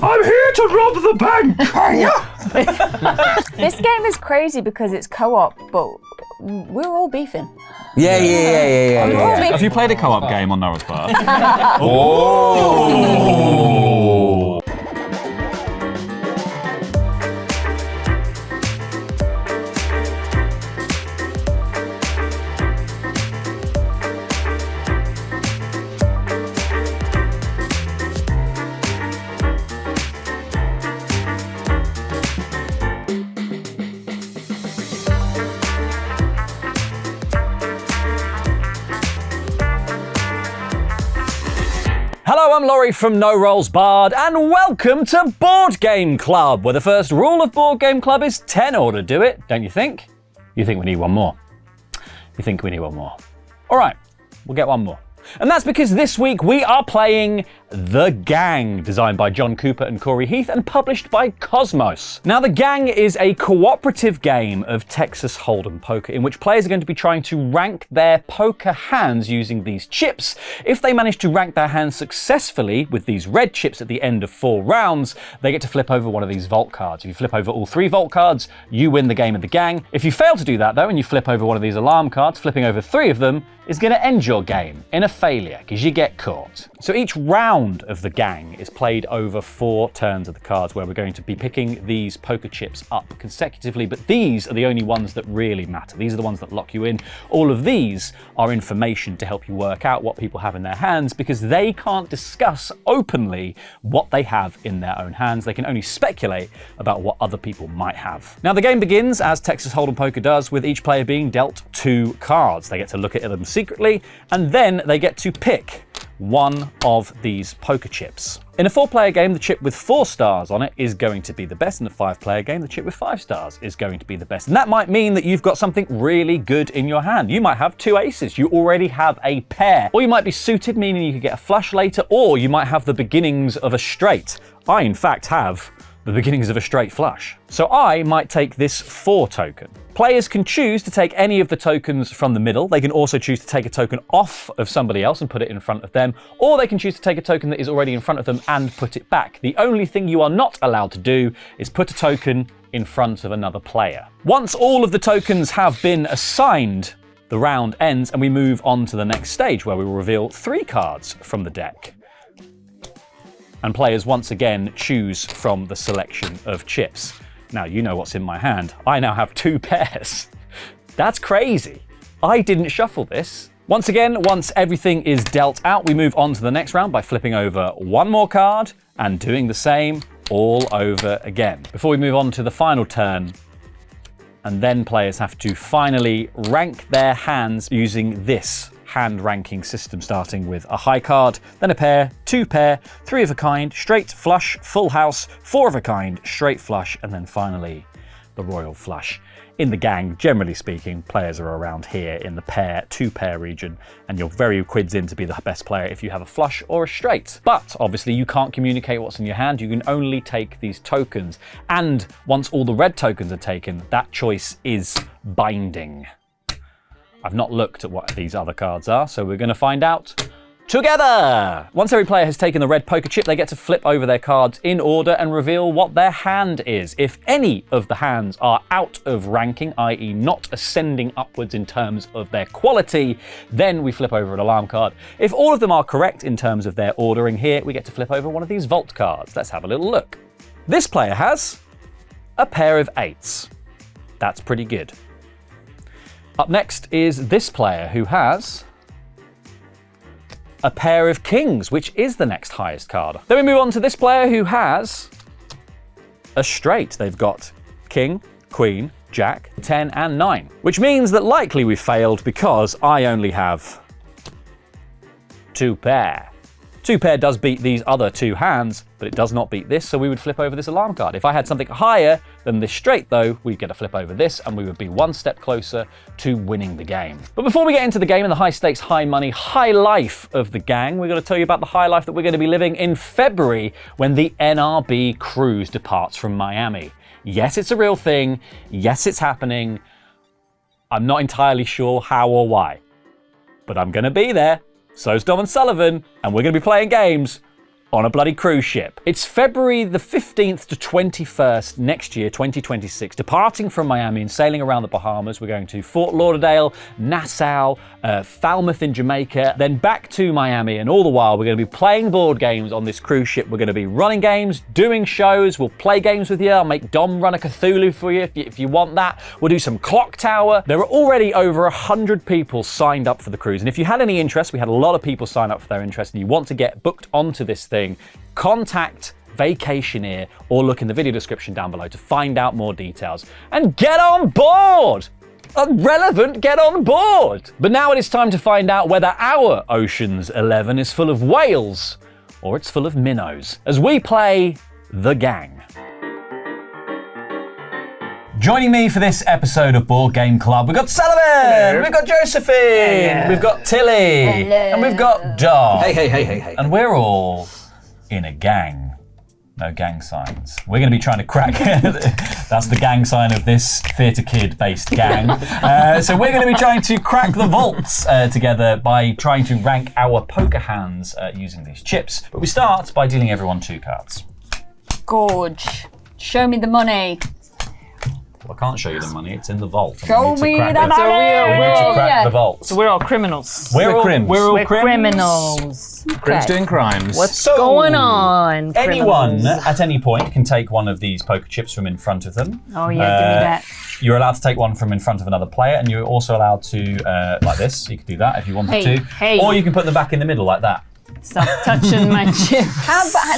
I'm here to rob the bank! This game is crazy because it's co-op, but we're all beefing. Yeah. Have you played a co-op game on Noah's Bar? Oh! Hello, I'm Laurie from No Rolls Barred, and welcome to Board Game Club, where the first rule of Board Game Club is 10 or to do it, don't you think? You think we need one more. You think we need one more. All right, we'll get one more. And that's because this week we are playing The Gang, designed by John Cooper and Corey Heath and published by Cosmos. Now, The Gang is a cooperative game of Texas Hold'em poker in which players are going to be trying to rank their poker hands using these chips. If they manage to rank their hands successfully with these red chips at the end of 4 rounds, they get to flip over one of these vault cards. If you flip over all 3 vault cards, you win the game of The Gang. If you fail to do that though, and you flip over one of these alarm cards, flipping over 3 of them is going to end your game in a failure because you get caught. So each round of The Gang is played over 4 turns of the cards where we're going to be picking these poker chips up consecutively, but these are the only ones that really matter. These are the ones that lock you in. All of these are information to help you work out what people have in their hands because they can't discuss openly what they have in their own hands. They can only speculate about what other people might have. Now the game begins, as Texas Hold'em poker does, with each player being dealt 2 cards. They get to look at them secretly, and then they get to pick one of these poker chips. In a 4-player game, the chip with 4 stars on it is going to be the best. In a 5-player game, the chip with 5 stars is going to be the best. And that might mean that you've got something really good in your hand. You might have 2 aces. You already have a pair. Or you might be suited, meaning you could get a flush later. Or you might have the beginnings of a straight. I, in fact, have the beginnings of a straight flush. So I might take this 4 token. Players can choose to take any of the tokens from the middle. They can also choose to take a token off of somebody else and put it in front of them, or they can choose to take a token that is already in front of them and put it back. The only thing you are not allowed to do is put a token in front of another player. Once all of the tokens have been assigned, the round ends and we move on to the next stage where we will reveal 3 cards from the deck. And players once again choose from the selection of chips. Now, you know what's in my hand. I now have 2 pairs. That's crazy. I didn't shuffle this. Once again, once everything is dealt out, we move on to the next round by flipping over 1 more card and doing the same all over again. Before we move on to the final turn, and then players have to finally rank their hands using this hand ranking system, starting with a high card, then a pair, 2 pair, 3 of a kind, straight flush, full house, 4 of a kind, straight flush, and then finally the royal flush. In The Gang, generally speaking, players are around here in the pair, 2 pair region, and you're very quids in to be the best player if you have a flush or a straight. But obviously you can't communicate what's in your hand, you can only take these tokens. And once all the red tokens are taken, that choice is binding. I've not looked at what these other cards are, so we're going to find out together! Once every player has taken the red poker chip, they get to flip over their cards in order and reveal what their hand is. If any of the hands are out of ranking, i.e. not ascending upwards in terms of their quality, then we flip over an alarm card. If all of them are correct in terms of their ordering here, we get to flip over one of these vault cards. Let's have a little look. This player has a pair of 8s. That's pretty good. Up next is this player who has a pair of kings, which is the next highest card. Then we move on to this player who has a straight. They've got king, queen, jack, 10 and 9, which means that likely we failed because I only have 2 pair. 2 pair does beat these other 2 hands, but it does not beat this, so we would flip over this alarm card. If I had something higher than this straight though, we'd get a flip over this and we would be 1 step closer to winning the game. But before we get into the game and the high stakes, high money, high life of The Gang, we're going to tell you about the high life that we're going to be living in February when the NRB cruise departs from Miami. Yes, it's a real thing. Yes, it's happening. I'm not entirely sure how or why, but I'm going to be there. So's Dom and Sullivan, and we're going to be playing games on a bloody cruise ship. It's February the 15th to 21st next year, 2026, departing from Miami and sailing around the Bahamas. We're going to Fort Lauderdale, Nassau, Falmouth in Jamaica, then back to Miami, and all the while we're going to be playing board games on this cruise ship. We're going to be running games, doing shows, we'll play games with you. I'll make Dom run a Cthulhu for you if you want that. We'll do some Clock Tower. There are already over 100 people signed up for the cruise, and if you had any interest, we had a lot of people sign up for their interest, and you want to get booked onto this thing, contact Vacationeer or look in the video description down below to find out more details and get on board. Relevant, get on board. But now it is time to find out whether our Ocean's 11 is full of whales or it's full of minnows as we play The Gang. Joining me for this episode of Board Game Club, we've got Sullivan, Hello. we've got Josephine, we've got Tilly, Hello. and we've got Dom. Hey. And we're all in a gang. No gang signs. We're going to be trying to crack. That's the gang sign of this Theatre Kid-based gang. So we're going to be trying to crack the vaults together by trying to rank our poker hands using these chips. But we start by dealing everyone 2 cards. Gorge. Show me the money. Well, I can't show you the money. It's in the vault. Show me the money. We need to crack the vault. So we're all criminals. We're all crims. We're crims. criminals. Crims doing crimes. What's So, going on? Anyone criminals? at any point can take one of these poker chips from in front of them. Oh yeah, give me that. You're allowed to take one from in front of another player, and you're also allowed to, like this, you could do that if you wanted to. Hey. Or you can put them back in the middle like that. Stop touching my chip.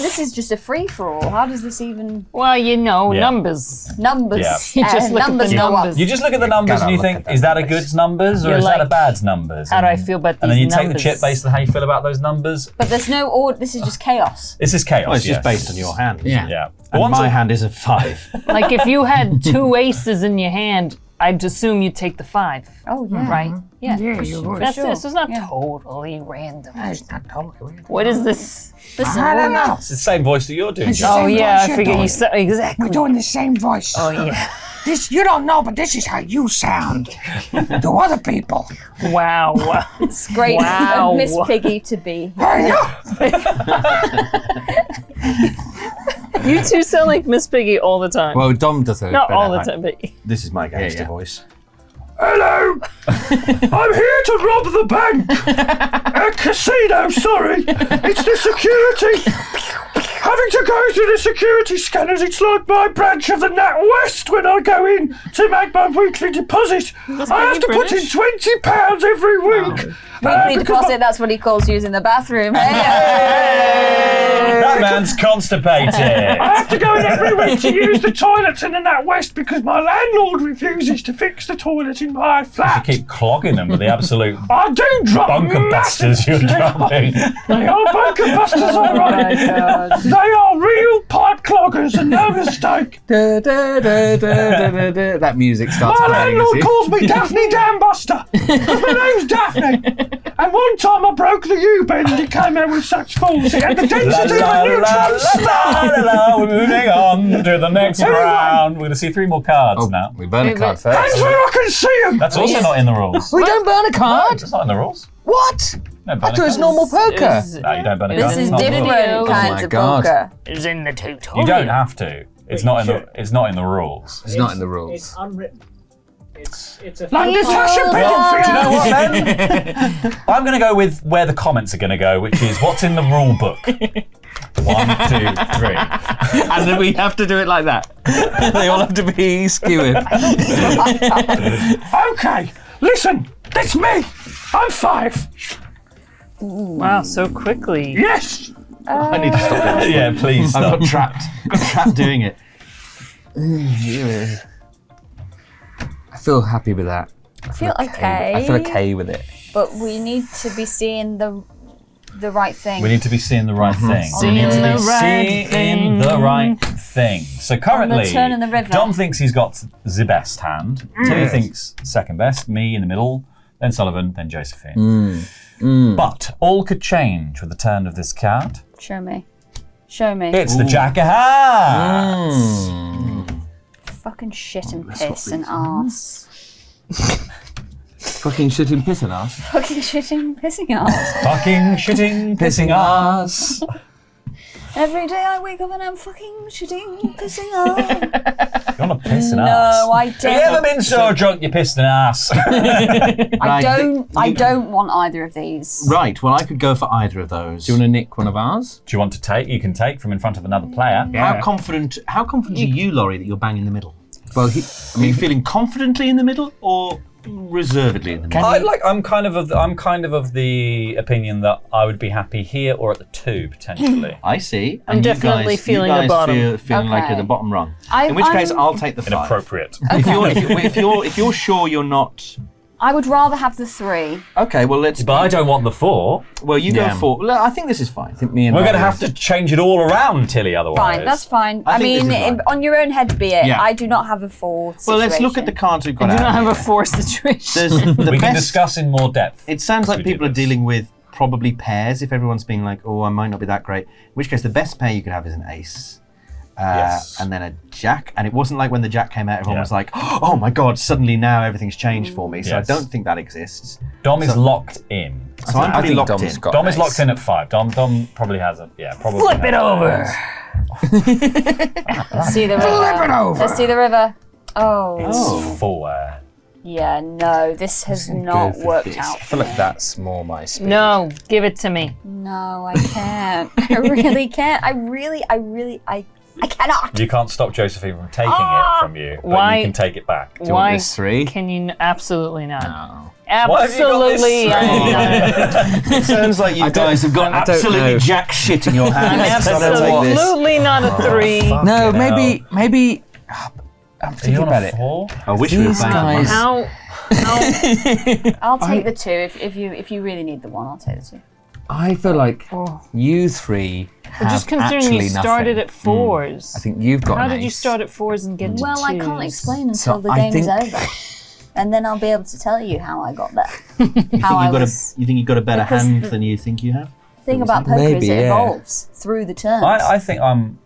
This is just a free-for-all. How does this even... Well, you know, Yeah. numbers. Numbers. Yeah. You just look at numbers the go up. numbers. You just look at the numbers and you think, is that a good's numbers or You're is that a like, bad's numbers? How do I feel about And then these you take the numbers? chip based on how you feel about those numbers. But there's no order. This is just chaos. This is chaos. Well, it's yes. just based on your hand. Yeah. Yeah. But And once my a- hand is a 5. Like if you had 2 aces in your hand, I'd assume you'd take the 5. Oh, yeah. Right? Yeah. Yeah, you would. That's sure. this is not Yeah. totally random. It's not totally weird. What is this? Listen, I don't know. It's the same voice that you're doing. It's the Josh. Oh same yeah, voice I you're figured you doing. said exactly. We're doing the same voice. Oh yeah. This you don't know, but this is how you sound to other people. Wow. it's great Wow. of Miss Piggy to be. Hey, You two sound like Miss Piggy all the time. Well, Dom does it. Not better, all the right? time, but This is my gangster yeah. voice. Hello! I'm here to rob the bank! A casino, sorry! It's the security! Having to go through the security scanners, it's like my branch of the NatWest when I go in to make my weekly deposit. I have to put in £20 every week. Weekly because deposit, that's what he calls using the bathroom. Hey! That man's constipated. I have to go in every week to use the toilets in the NatWest because my landlord refuses to fix the toilet in my You flat. keep clogging them with the absolute I do drop bunker massive- busters you're dropping. They are bunker busters, all Oh right. my God. They are real pipe cloggers and no mistake. That music starts My playing. landlord you see. calls me Daphne Dambuster because my name's Daphne. And one time I broke the U-bend and he came out with such fools. He had the La density la of a la neutron la star. la la. We're moving on to the next round. We're going to see 3 more cards Oh, now. we burn a card Hands first. where I can see them. That's also not in the rules. we don't burn a card. It's not in the rules. What? No, I burn a thought it was card. normal poker. No, you don't burn a This card. is It's not in the rules. different kinds my of God. poker. is in the tutorial. You don't have to. It's not in the. It's not in the rules. It's not in the It's rules. unwritten. It's a Like Natasha Well, do you know Bedingfield. what then? I'm going to go with where the comments are going to go, which is what's in the rule book. 1, 2, 3. And then we have to do it like that. They all have to be skewered. Okay, listen, that's me. I'm 5. Wow, so quickly. Yes. I need to stop it. Yeah, please I stop. got trapped. Got trapped doing it. I feel happy with that. I feel okay. I feel okay with it. But we need to be seeing the right thing. We need to be seeing the right thing. We need to Seeing be the right seeing thing. the right thing. So currently, turn in the river. Dom thinks he's got the best hand. Tilly thinks second best. Me in the middle. Then Sullivan. Then Josephine. But all could change with the turn of this card. Show me. Show me. It's the Jack of Hearts. Fucking shit and piss and arse. Fucking shitting piss and ass. Fucking shitting pissing arse. Fucking shitting, pissing ass. Every day I wake up and I'm fucking shitting, pissing off. You want to piss an ass? No, I Have you ever don't. been so drunk you pissed an ass? I don't want either of these. Right, well, I could go for either of those. Do you want to nick one of ours? Do you want to take? You can take from in front of another player. How confident are you, Laurie, that you're bang in the middle? Well, are you feeling confidently in the middle or reservedly in the middle? I'm kind of of the opinion that I would be happy here or at the 2 potentially. I see. I'm definitely feeling the bottom. Feeling like you're the bottom rung. In which case, I'll take the 5. Inappropriate. If you're sure you're not. I would rather have the 3. Okay, well let's. But I don't want the 4. Well, you go 4. Look, I think this is fine. I think me and We're going to have to change it all around, Tilly. Otherwise, Fine, that's fine. I think mean, this is fine. on your own head be it. Yeah. I do not have a 4 situation. Well, let's look at the cards we've got. I do out not have here. a 4 situation. There's the we can best. discuss in more depth. It sounds like as we do people are this. dealing with probably pairs. If everyone's being like, "Oh, I might not be that great," in which case the best pair you could have is an ace. Yes. And then a jack, and it wasn't like when the jack came out, everyone Yeah. was like, "Oh my god, suddenly now everything's changed for me." So Yes. I don't think that exists. Dom is locked in. So I'm I pretty think locked Dom's in. got Dom is ace. locked in at 5. Dom probably has a probably. Flip it over. Let's see the river. Flip it over. Let's see the river. Oh. It's 4. Yeah, no, this has not worked out. I feel like that's more my speed. No, give it to me. No, I can't. I really can't. I cannot. You can't stop Josephine from taking it from you, but Why- you can take it back. Do you want Why this 3? can you? Absolutely not. No. Why have you got this Absolutely. three? It sounds like you guys have got I don't absolutely know. jack shit in your hands. Absolutely not a 3. No, maybe. I'm Are you thinking on about a it. 4? I wish we were These playing guys- How? I'll take the 2 if you really need the 1. I'll take the 2. I feel like you 3 have Just considering actually you started nothing. at 4s. I think you've got How an did you ace. start at 4s and get to Well, 2s? I can't explain until So the I game is think- over, and then I'll be able to tell you how I got there. You think you you've got a better Because hand the- than you think you have? The thing about poker Maybe, is it yeah. evolves through the turns. I think I'm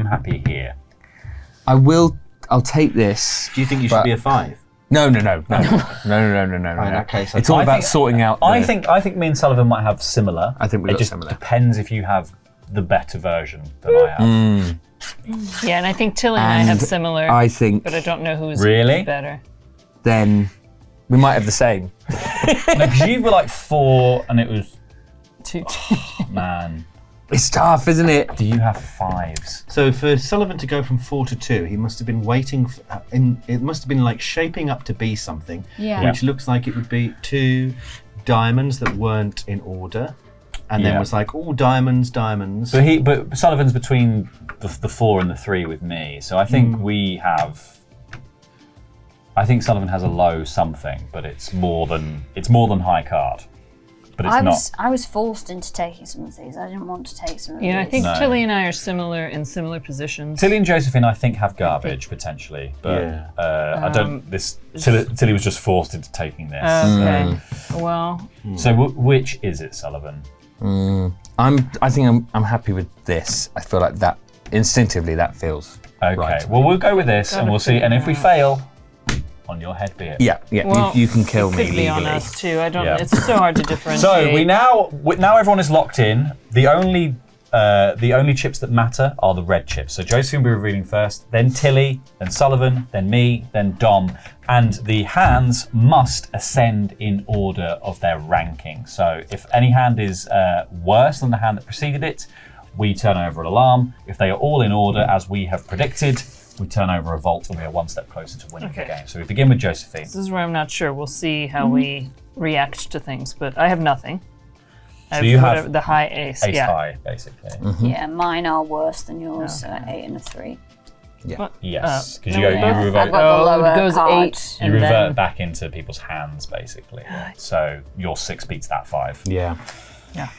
happy here. I'll take this. Do you think you should But- be a 5? No. In that case, It's all I about think- sorting out. I the- think me and Sullivan might have similar. I think we've it got just similar. depends if you have the better version than I have. Yeah, and I think Tilly and I have And similar, I think but I don't know who's Really? better. then we might have the same. No, because you were like 4 and it was, 2. man, It's tough, isn't it? do you have 5s? So for Sullivan to go from 4 to 2, he must have been waiting. It must have been like shaping up to be something, Yeah. which looks like it would be 2 diamonds that weren't in order, and then Yeah. was like, "Oh, diamonds." But Sullivan's between the 4 and the 3 with me, so I think we have. I think Sullivan has a low something, but it's more than high card. But it's I was forced into taking some of these. I didn't want to take some of Yeah, I these. think No. Tilly and I are similar in similar positions. Tilly and Josephine, I think, have garbage potentially, but Yeah. I don't. Tilly was just forced into taking this. Okay. Well, So which is it, Sullivan? I think I'm happy with this. I feel like that instinctively that feels Okay. right. Well, we'll go with this, and Gotta we'll see. figure And if we it out. fail, on your head be it. Yeah. well, you can kill it me could be on legally. us too. I don't. Yeah. It's so hard to differentiate. So now everyone is locked in. The only chips that matter are the red chips. So Josephine will be revealing first, then Tilly, then Sullivan, then me, then Dom. And the hands must ascend in order of their ranking. So if any hand is worse than the hand that preceded it, we turn over an alarm. If they are all in order, as we have predicted, we turn over a vault and we are one step closer to winning the Okay. game. So we begin with Josephine. This is where I'm not sure. We'll see how we react to things. But I have nothing. I So you have whatever- the high ace. Ace yeah. high, basically. Yeah, mine are worse than yours. 8 and a 3. What? Yes, because no, you I've revert. got the Oh, lower it goes card. 8 You and revert then back into people's hands, basically. So your 6 beats that 5. Yeah.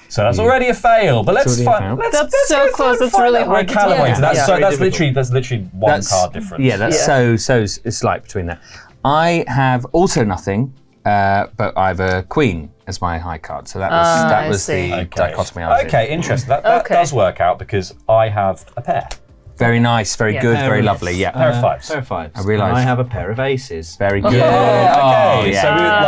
So that's already a fail. But let's already a find. fail. Let's, That's let's so go through close, and it's find really out. We're hard to tell. calibrated. That's Yeah. so. Very That's literally one That's- card difference. Yeah, that's so it's like between that. I have also nothing, but I have a queen as my high card. So that I was see. the dichotomy I was in. Okay, interesting. That Okay. does work out because I have a pair. Very nice, very Yeah. good, very Yes. lovely. Yeah. Pair of fives. Pair of fives. I realised. And I have a pair of aces. Very good. Yeah, okay. Oh, yeah.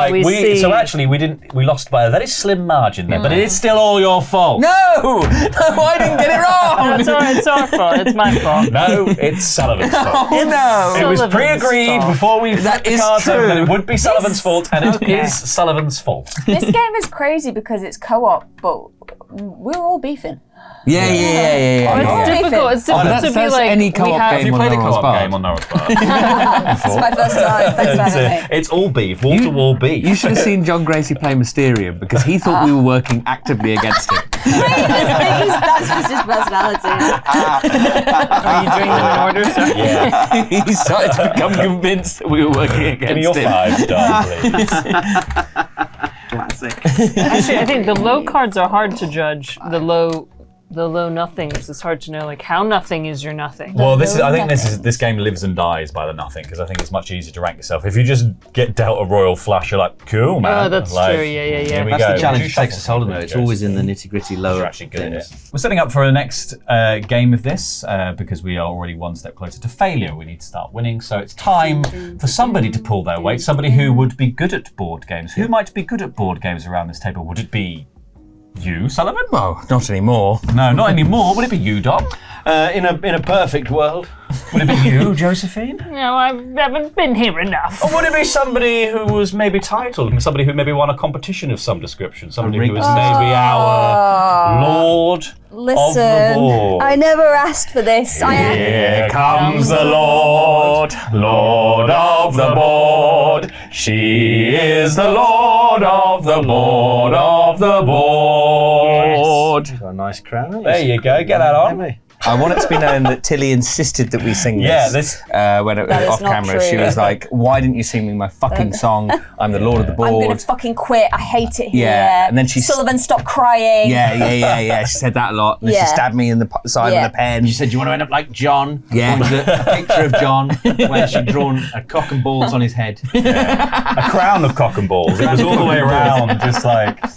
So we see. so actually we lost by a very slim margin there, but it is still all your fault. No! No, I didn't get it wrong! It's our fault. It's my fault. No, it's Sullivan's fault. Oh, no! It was Sullivan's pre-agreed fault. before we That flipped the is cards over true. that it would be Sullivan's fault, and it is Sullivan's fault. This game is crazy because it's co-op, but we're all beefing. Yeah. It's difficult. It's difficult to be that's like any we co-op have. Have you on played a Nora's co-op Bar. game on Nora's Bar? It's my first time. Thanks for having me. It's all beef, wall-to-wall beef. You should have seen John Gracie play Mysterium because he thought we were working actively against him. That's just his personality. Are you doing them in order? So? Yeah. He started to become convinced that we were working against Give me your him. 5, Don, please. Classic. Actually, I think the low cards are hard to judge. The low nothings. It's hard to know like how nothing is your nothing. Well, this game lives and dies by the nothing because I think it's much easier to rank yourself. If you just get dealt a royal flush, you're like, cool, man. Oh, that's Like, true. Yeah. Here we That's go. the challenge Do of Texas shuffle. Hold'em, though. It's always in the nitty-gritty lower You're actually good at it. things. We're setting up for a next game of this because we are already one step closer to failure. We need to start winning, so it's time for somebody to pull their weight, somebody who would be good at board games. Who might be good at board games around this table? Would it be you, Sullivan? Well, not anymore. No, not anymore. Would it be you, Dom? In a perfect world. Would it be you, Josephine? No, I haven't been here enough. Or would it be somebody who was maybe titled, somebody who maybe won a competition of some description, somebody who is maybe our Lord of the Listen, Board? I never asked for this. Here comes the Lord of the board. She is the Lord of the board of the board. Got a nice crown. There you go, get that on. I want it to be known that Tilly insisted that we sing this. Yeah, this- when it was That is off not camera, true. she was like, "Why didn't you sing me my fucking song? I'm the Lord of the I'm gonna Board." fucking quit. I hate it here. Yeah, and then she- Sullivan, stop crying. Yeah. She said that a lot. And then Yeah. she stabbed me in the side Yeah. with a pen. She said, "Do you want to end up like John?" Yeah. There was a picture of John where she'd drawn a cock and balls on his head. A crown of cock and balls. It was all the way around, just like, it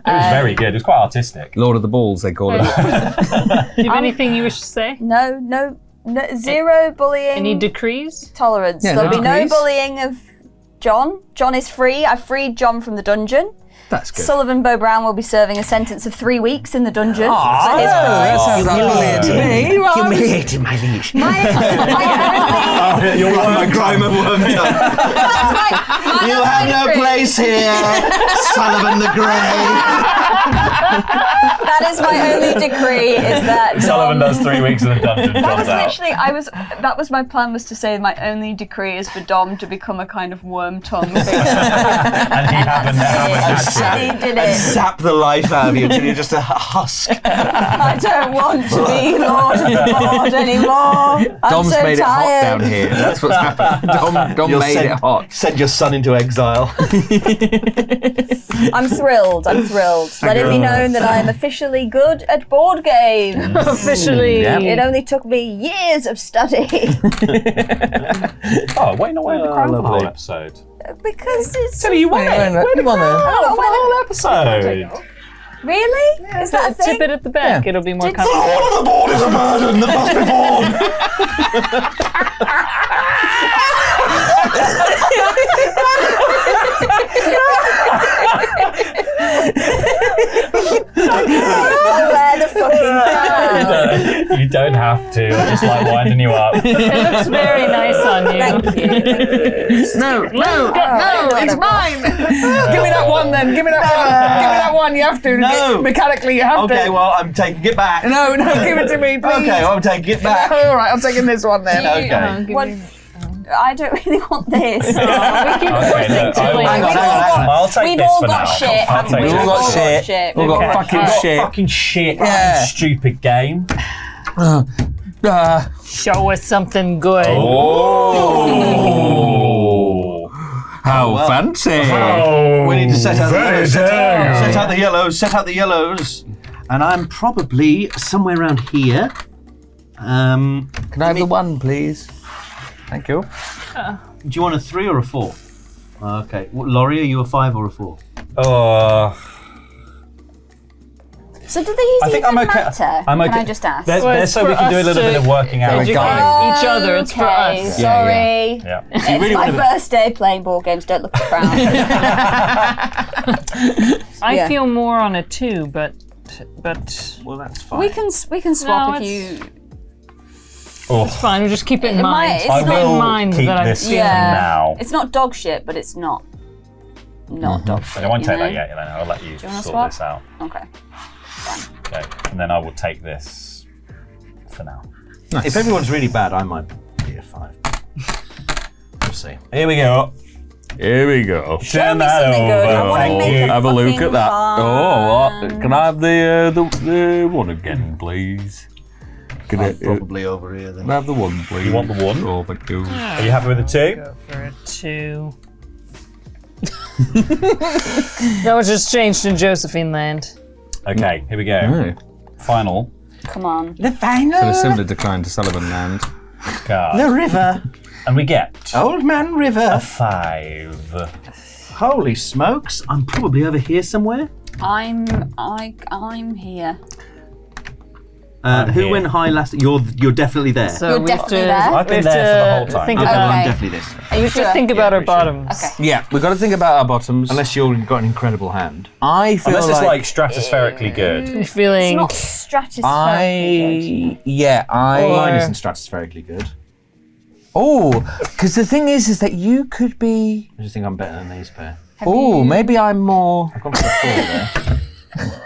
was very good. It was quite artistic. Lord of the Balls, they call it. Do you have anything you wish to say? No, zero bullying. Any decrees? tolerance. Yeah, There'll no be no degrees. bullying of John. John is free. I freed John from the dungeon. That's good. Sullivan Bo Brown will be serving a sentence of 3 weeks in the dungeon. Aw, for his that crime. sounds humiliating me. Humiliating my liege. My only, You're one My crime of worm tongue. You have no place here, Sullivan the Grey. that is my only decree. Is that Sullivan Dom- does 3 weeks in the dungeon, That John's was out. literally. That was my plan. Was to say my only decree is for Dom to become a kind of worm tongue figure. And he happened And he did And it. sap the life out of you until you're just a husk. I don't want to be Lord of the Board anymore. I'm Dom's so made tired. it hot down here. That's what's happened. Dom You'll made it hot. Send your son into exile. I'm thrilled. Let it be known that I am officially good at board games. Officially. Yeah. It only took me years of study Oh, wait, not wearing the crown for the whole lovely. episode. because it's So you won it. You won it. Oh, For the whole episode. really? Is that a Tip thing? it at the back. It'll be more Did- comfortable. Lord of the Board is a burden that must be borne. I'll wear the fucking crown. You don't have to. I just like winding you up. It looks very nice on you. Thank you. No, It's Mine. Give me that one then. Give me that one. Give me that one. You have to. No. Mechanically, you have Okay, to. well, I'm taking it back. No, give it to me, please. Okay, well, I'm taking it back. All right, I'm taking this one then. Okay. What? I don't really want this. We keep Okay, forcing no, Tilly. hang on, We've hang on, all hang on. I'll take We've this all for got now. shit, I'll haven't take we? this. We've all got shit. We've got Okay. fucking Alright. shit. Fucking shit. Yeah. Stupid game. Show us something good. Oh. How well. fancy. We need to set out the Very yellows. dang. Set out the yellows. Set out the yellows. And I'm probably somewhere around here. Can I have the one, please? Thank you. Do you want a 3 or a 4? Okay. Laurie, are you a 5 or a 4? So do these I think even I'm okay. matter? I'm okay. Can I just ask? They're so we can do a little bit of working out. educate guide. each other. It's for Okay, us. sorry. Yeah. It's really my wanna- first day playing board games. Don't look around. I Yeah. feel more on a 2, but Well, that's fine. we can swap No, if you. it's fine. We'll just keep it in It mind. might- it's I not- will in mind keep that I'm this feeling now. It's not dog shit, but it's not dog shit. I won't you take know? that yet, Elena. I'll let you wanna sort swap? this out. Okay. Okay. And then I will take this for now. If everyone's really bad, I might be a 5. We'll see. Here we go. Here we go. Show me something good. I want to make a Have a look fucking at that. fun. Oh, what? Can I have the one again, please? Can I, Probably over here then. can I have the one, please? You want the one? Oh, thank you. Are you happy with the 2? Go for a 2. That was just changed in Josephine land. Okay, here we go. Oh. Final Come on. The final. So a similar decline to Sullivan Land. card. The river. And we get Old Man a River. 5. Holy smokes. I'm probably over here somewhere. I'm here. Who here. went high last? You're definitely there. So You're we have definitely to, there? I've been we have there for the whole to time. Think Okay, about, well, I'm Okay. definitely this. Are you just sure? think about our pretty sure. bottoms. Okay. Yeah, we've got to think about our bottoms. Unless you've got an incredible hand. I feel Unless it's like like stratospherically good. You're It's feeling. not stratuspheric. Mine I. isn't stratospherically good. Oh, because the thing is that you could be. I just think I'm better than these pair. Oh, maybe I'm more. I've gone for a 4 there.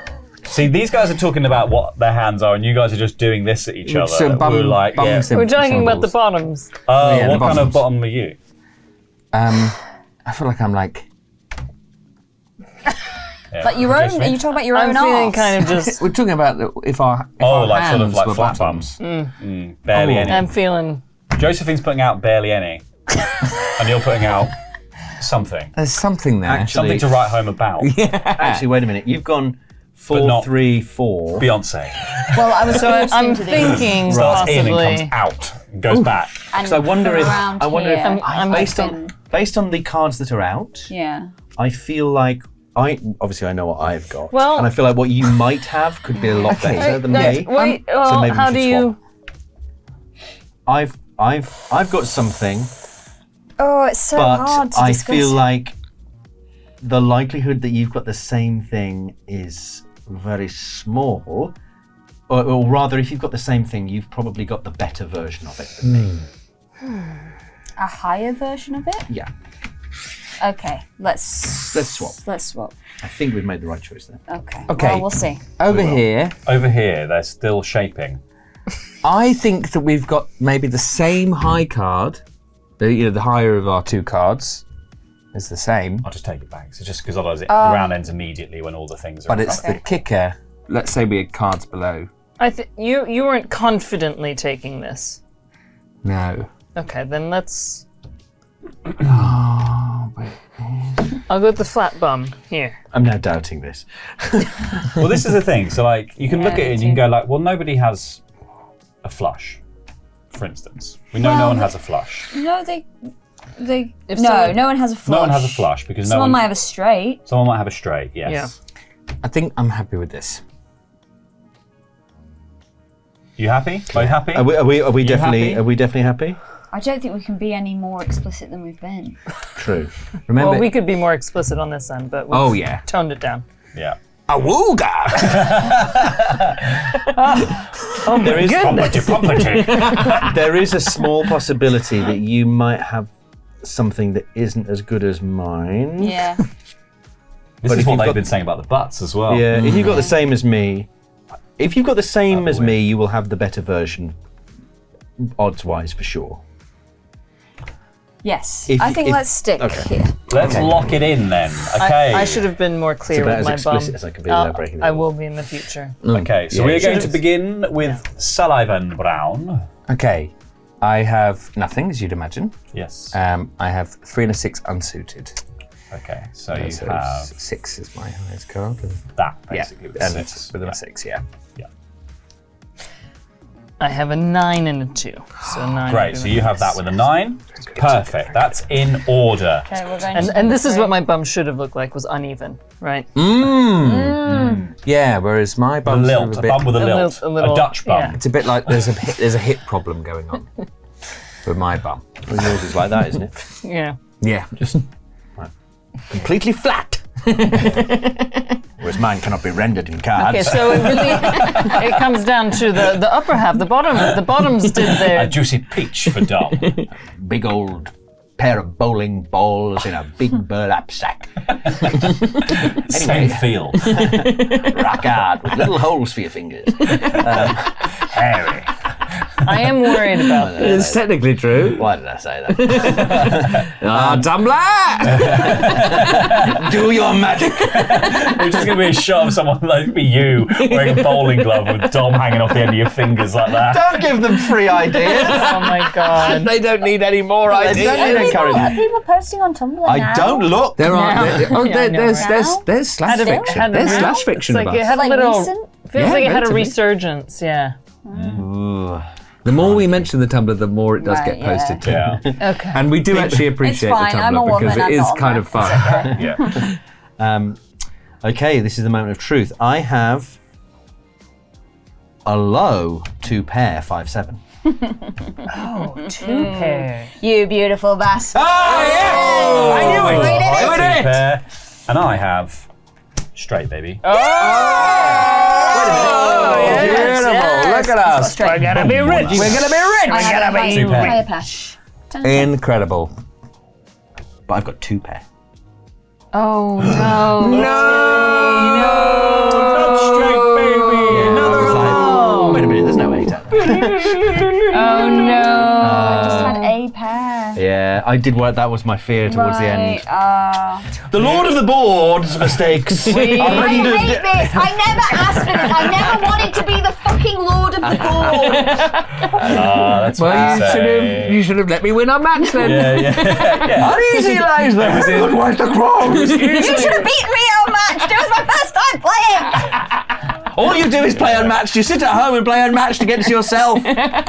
See, these guys are talking about what their hands are, and you guys are just doing this at each other. So bum- We're like, bum yeah. sim- We're talking about the symbols. bottoms. Oh, yeah, the what kind of bottoms. bottom are you? I feel like I'm like. Yeah. Like your own? Josephine? Are you talking about your I'm own feeling arse? kind of just. We're talking about if our. If Oh, our like sort of hands like were flat bottoms. bums. Barely Oh. any. I'm feeling. Josephine's putting out barely any, and you're putting out something. There's something there. Actually- Something to write home about. Actually, wait a minute. You've gone But 4, not- 3, 4. Beyonce Well, I was forced I'm into these. thinking starts in and possibly. comes out, and goes back. And Because I wonder from if around here, I'm based on the cards that are out, Yeah. I feel like obviously I know what I've got, Well- and I feel like what you might have could be a lot better than me. Wait, So well, maybe we how should do you? swap. I've got something, Oh, it's so but hard to I discuss. feel like the likelihood that you've got the same thing is very small. Or rather, if you've got the same thing, you've probably got the better version of it than me. a higher version of it. Yeah, Okay, let's swap. Let's swap. I think we've made the right choice there. Okay. Okay. Well, we'll see. Over here, Over here, they're still shaping. I think that we've got maybe the same high card. The higher of our two cards is the same, I'll just take it back. It's just because otherwise the round ends immediately when all the things are. but in it's front. the kicker. Let's say we had cards below. You weren't confidently taking this. No. Okay, then let's. Oh, wait. I'll go with the flat bum here. I'm now doubting this. Well, this is the thing. So, like, you can look at it and you can too. go like, well, nobody has a flush, for instance. We know no one has a flush. No, they. If no, someone- no one has a flush. No one has a flush because Someone no might one. have a straight. Someone might have a straight. Yes. Yeah. I think I'm happy with this. You happy? Are you happy? Are we definitely happy? happy? I don't think we can be any more explicit than we've been. True. Remember? Well, we could be more explicit on this end, but we've Oh, yeah. toned it down. Yeah. Awooga! There is Property. there is a small possibility that you might have something that isn't as good as mine. Yeah. This But is if what you've they've got- been saying about the butts as well. Yeah. If you've got the same as me, if you've got the same as me, you will have the better version, odds-wise for sure. Yes. If- I think if- let's stick okay. here. Let's lock it in then. Okay. I should have been more clear about with my as bum. explicit as I can be without breaking the I rules. will be in the future. Okay, so Yeah, we're you going to should. begin with Sullivan Brown. Okay. I have nothing, as you'd imagine. Yes. I have 3 and a 6 unsuited. Okay, so you So have 6 is my highest card. And that basically with and six. with Yeah. a 6, yeah. Yeah. I have a 9 and a 2. So 9. Great, so you have that with a 9. Perfect, that's in order. Okay, we're going to And this is what my bum should have looked like, was uneven, right? Yeah, whereas my A bum's lilt, a bit, bum with a lilt. a little- a Dutch bum. yeah. it's a bit like there's a hip problem going on with my bum. Well, yours is like that, isn't it? Yeah. Yeah. Just completely flat. Whereas mine cannot be rendered in cards. Okay, so it really it comes down to the upper half. The bottoms did A their juicy peach for Dom. Big old pair of bowling balls in a big burlap sack. Same feel. Rock hard with little holes for your fingers. Hairy. I am worried about this. It's technically true. Why did I say that? Tumblr! Do your magic. It's just going to be a shot of someone like you wearing a bowling glove with Dom hanging off the end of your fingers like that. Don't give them free ideas. Oh my god. They don't need any more They ideas. don't need encouragement. Are people posting on Tumblr now? I don't look. There are. Now. Yeah, I know, There's slash Had a- fiction. had a There's real- slash fiction It's like about it had a Like little. recent? Feels Yeah, like it had a relatively. resurgence. Yeah. Ooh. The more we mention the Tumblr, the more it does Right, get posted to. Yeah. Okay. And we do actually appreciate fine, the I'm a Tumblr because woman, it I'm is not on kind that. of fun. Yeah. Okay, this is the moment of truth. I have a low 2 pair 5/7. Oh, 2 pairs. You beautiful bastard. Oh, yeah! I knew it! We did it. We did it! Pair. And I have straight, baby. Oh, beautiful. Look at us. We're gonna be rich. We're going to be rich. I have a high- Two pair. higher pair. Incredible. But I've got 2 pair. Oh no. Not straight, baby. Wait a minute, there's no 8 out there. Oh no. Just had a pair. Yeah, I did work. That was my fear towards the end. Right, The Lord of the Board's mistakes. I hate this. I never asked for this. I never wanted to be the fucking Lord of the Board. That's what Well, say. you should have let me win our match then. Yeah. Uneasy lies there. Look, where's the crown? You should have beat me on match. It was my first time playing. All you do is play unmatched. You sit at home and play unmatched against yourself.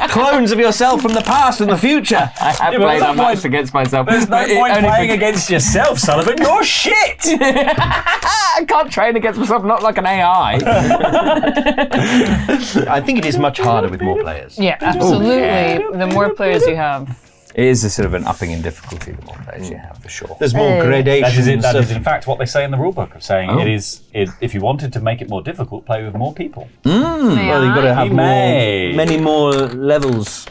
Clones of yourself from the past and the future. I have but played there's our no match point- against myself. There's no But it point only playing be- against yourself, Sullivan. You're shit. I can't train against myself, not like an AI. I think it is much harder with more players. Yeah, absolutely. The more players you have. It is a sort of an upping in difficulty the more players you have, for sure. There's more That gradations. is of- in fact what they say in the rulebook of saying Oh. if you wanted to make it more difficult, play with more people. well, you've got to have You may. many more levels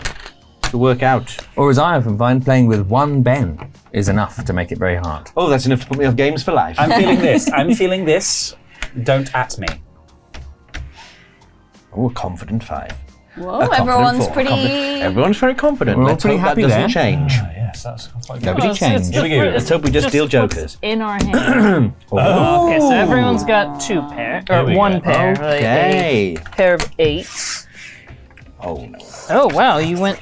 to work out. Or as I often find, playing with one Ben is enough to make it very hard. Oh, that's enough to put me off games for life. I'm feeling this. I'm feeling this. Don't at me. Oh, a confident 5. Whoa, A confident everyone's 4. pretty. Everyone's very confident. We're all Let's pretty hope happy that doesn't there. change. Yes, that's quite good. Nobody Well, changed. Here we go. Let's hope we just deal what's jokers. in our hand. Okay, so everyone's got 2 pair, Here or we 1 go. pair, like Okay. a pair of 8s. Oh, no. Oh wow, you went.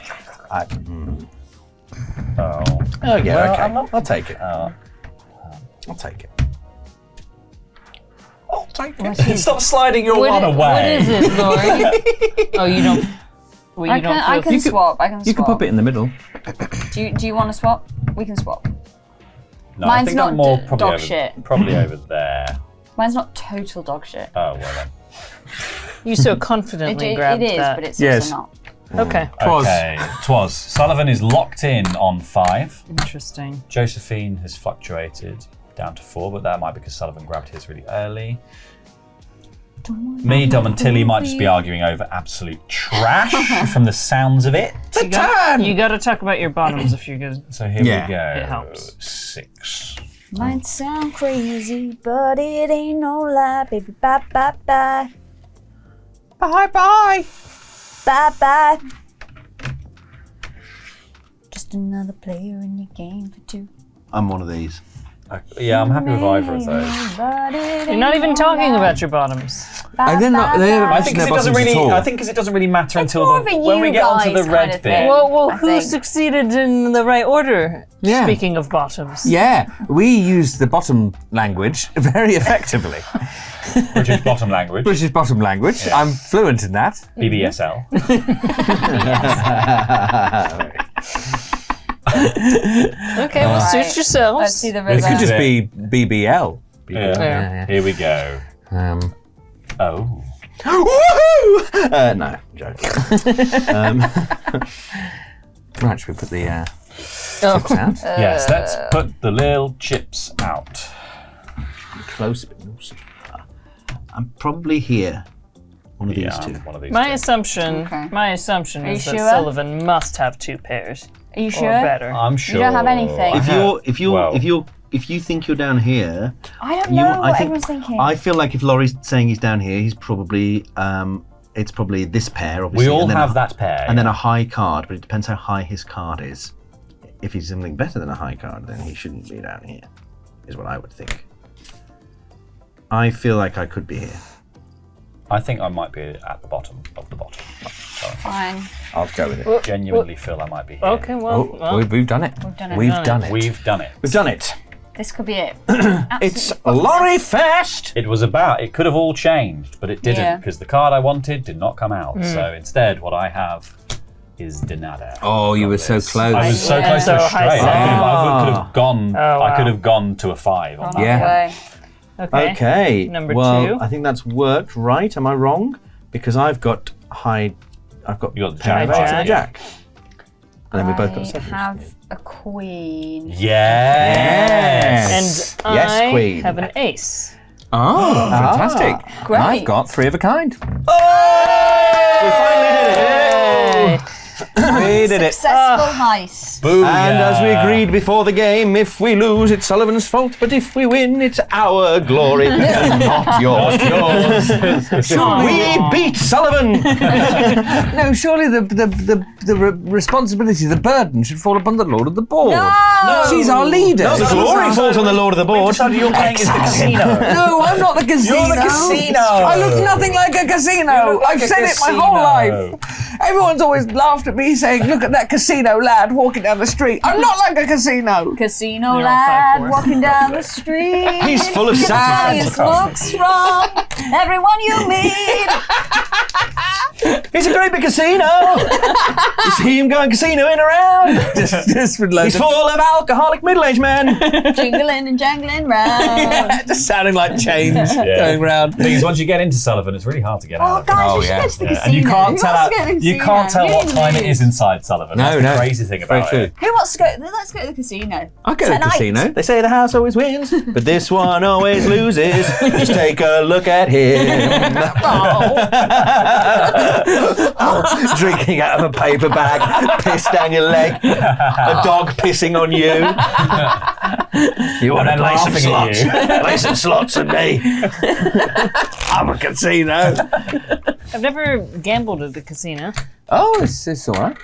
Oh. Oh, yeah, Well, okay. I'm not- I'll take it. Oh. I'll take it. I'll take it. Stop sliding your one What away. is it, Lori? Oh, you don't. Well, I you can, don't I feel. can swap. I can swap. You can pop it in the middle. Do you want to swap? We can swap. No, Mine's I think not I'm more d- probably dog over, shit. Probably over there. Mine's not total dog shit. Oh well then. You so confidently grabbed it is, that. but it's Yes. also not. Okay. Okay. Twas. Sullivan is locked in on 5. Interesting. Josephine has fluctuated down to 4, but that might be because Sullivan grabbed his really early. Me, Dom, and Tilly might just be arguing over absolute trash from the sounds of it. You got to talk about your bottoms if you're good. So here Yeah. we go. It helps. 6. Might sound crazy, but it ain't no lie, baby. Bye bye bye. Bye bye. Bye bye. Just another player in your game for 2. I'm one of these. Yeah, I'm happy with either of those. But it You're ain't not even no talking lie. about your bottoms. I didn't know. They haven't I think mentioned their because it doesn't bottoms really. at all. I think because it doesn't really matter until more of a when we you get onto guys the red kind of bit. thing. Well, I who think. succeeded in the right order? Yeah. Speaking of bottoms. Yeah, we use the bottom language very effectively. British bottom language. British bottom language. Yeah. I'm fluent in that. BBSL. Okay, well, Right. suit yourselves. Let's see the It river. could just it. be BBL. Yeah. Here we go. Oh. Woohoo! No, I'm joking. Right, should we put the chips out? Yes, let's put the little chips out. Close. I'm probably here. One of these two. One of these My two. assumption, Okay. my assumption Are is you that sure? Sullivan must have 2 pairs Are you or sure? better. I'm sure. You don't have anything. If you think you're down here, I don't know what think, everyone's thinking. I feel like if Laurie's saying he's down here, he's probably it's probably this pair. Obviously, We all and then have that pair. and then a high card, but it depends how high his card is. If he's something better than a high card, then he shouldn't be down here, is what I would think. I feel like I could be here. I think I might be at the bottom of the bottom. Fine. I'll go with it. Well, Genuinely feel I might be here. Okay, well, Oh, we've done it. We've done it. We've done it. We've done it. We've done it. This could be it. It's Laurie Fest. It was about. It could have all changed, but it didn't Yeah. because the card I wanted did not come out. So instead, what I have is de nada. Oh, you were so close. I was so Yeah. close to a So straight. high I could have gone. Oh, I could wow. have gone to a 5 on that. Yeah. Okay. okay. Okay. Number well, 2. I think that's worked, right? Am I wrong? Because I've got high. I've got You got the pair of jack, eights and a right? jack. And then we both got I sevens. have a queen. Yes. And Yes, I queen. have an ace. Oh, fantastic. Great. I've got 3 of a kind. We finally did it! We did it. Successful heist. Booyah. And as we agreed before the game, if we lose, it's Sullivan's fault, but if we win, it's our glory, not yours. We beat Sullivan! No, surely the responsibility, the burden should fall upon the Lord of the Board. No! She's our leader. No, the glory falls on the Lord of the board. You're playing as the casino. No, I'm not the casino. You're the casino. I look nothing like a casino. look like I've a said it my casino. whole life. Everyone's always laughed at me saying, look at that casino lad walking down the street. I'm not like a casino. Casino They're all lad 5'4". walking down the street. He's full of Highest looks from everyone you meet. He's a great big casino! You see him going casinoing around? Just with loads He's full of alcoholic middle-aged men. Jingling and jangling round. just sounding like chains going round. The thing is, once you get into Sullivan, it's really hard to get Oh, out of it. guys, Oh, we should yeah. go to the Yeah, casino. and you can't Who tell wants out, to go to the you casino? can't tell what Really? time it is inside Sullivan. No, That's no. the crazy thing Very about true. it. Who wants to go? Let's go to the casino. I'll go to the Tonight. casino. They say the house always wins, but this one always loses. Just take a look at him. Drinking out of a paper bag, piss down your leg, a dog pissing on you. You want to then play some laughing at slots? you. Play some slots with me. I'm a casino. I've never gambled at the casino. Oh, it's all right.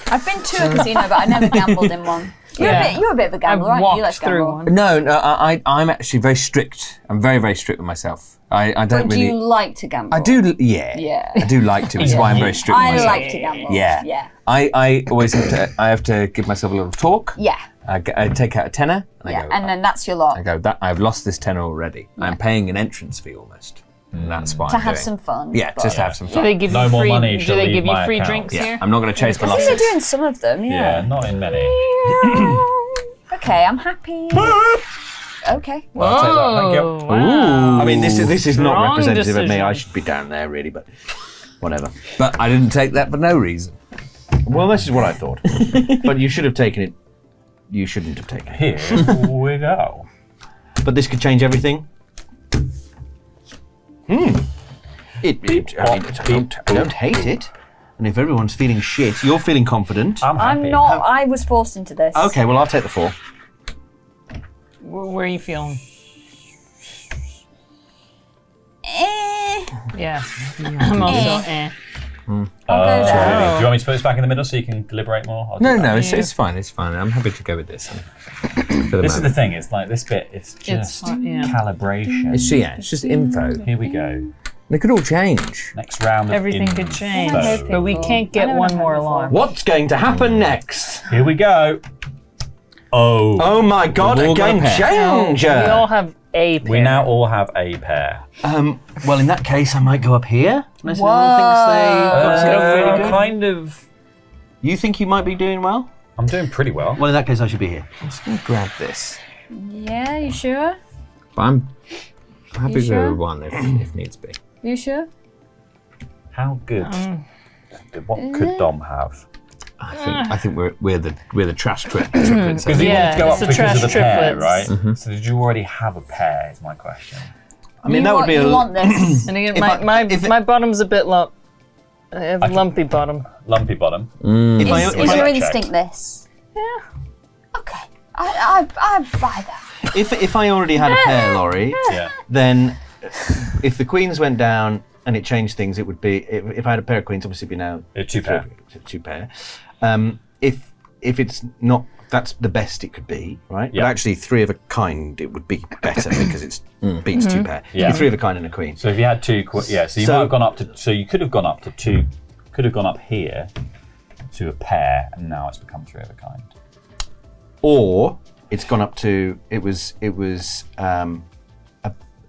I've been to a casino, but I never gambled in one. You're a bit of a I've gambler, aren't you? You like walked to through gamble. one. No, I'm actually very strict. I'm very, very strict with myself. I don't But do really. you like to gamble? I do, yeah. Yeah. I do like to, which is why I'm very strict with I myself. like to gamble. Yeah. Yeah. I always have to give myself a little talk. Yeah. I take out a tenner and Yeah. I go. And then that's your lot. I go. That I've lost this tenner already. I'm paying an entrance fee almost. And that's why To I'm have doing. some fun. Yeah, but- just to have some Do fun. they give No you more free? money Do shall they leave give you my free account. drinks Yeah, here? I'm not going to chase my I think they're losses. doing some of them, Yeah, yeah. not in many. Okay, I'm happy. Okay. Well, I'll take that, thank you. Oh, wow. I mean, this is not Strong representative of me. decision. I should be down there, really, but whatever. But I didn't take that for no reason. Well, this is what I thought. But you should have taken it. You shouldn't have taken it. Here we go. But this could change everything. I mean, I don't hate it. And if everyone's feeling shit, you're feeling confident. I'm happy. I'm not. I was forced into this. Okay, well, I'll take the 4. Where are you feeling? Eh. Yeah. I'm also I'll go there. Do you want me to put this back in the middle so you can deliberate more? I'll do No, that. no, it's fine. It's fine. I'm happy to go with this. For the This is the moment. thing. It's like this bit. It's just yeah. calibration. It's just info. Here we go. They could all change. Next round of Everything could info. change, but we can't get one more along. What's going to happen next? Here we go. Oh. Oh my god, We've a all got a game pair. changer! We all have a pair. We now all have a pair. Well, in that case, I might go up here. Unless Whoa. anyone thinks they've got something really good. Kind of. You think you might be doing well? I'm doing pretty well. Well, in that case, I should be here. I'm just going to grab this. Yeah, you sure? But I'm happy to sure? go with one if needs be. You sure? How good? What could Dom have? I think we're the trash triplets. Because you Yeah, wanted to go up it's the because trash of the pair, triplets. right? So did you already have a pair? Is my question. I mean, that would be you a. want this. And again, If my bottom's a bit lump. I have a lumpy bottom. Lumpy bottom. If I, Is if I- your check. instinct this? Yeah. Okay. I buy that. if I already had a pair, Laurie, Yeah. then if the queens went down and it changed things, it would be if I had a pair of queens, obviously it'd be now Two pair. two pair. If it's not, that's the best it could be, right? Yeah. But actually, three of a kind, it would be better because it's beats two pair. Yeah. It'd be three of a kind and a queen. So if you had two, yeah. So you So- might have gone up to. So you could have gone up to two. Could have gone up here to a pair, and now it's become three of a kind. Or it's gone up to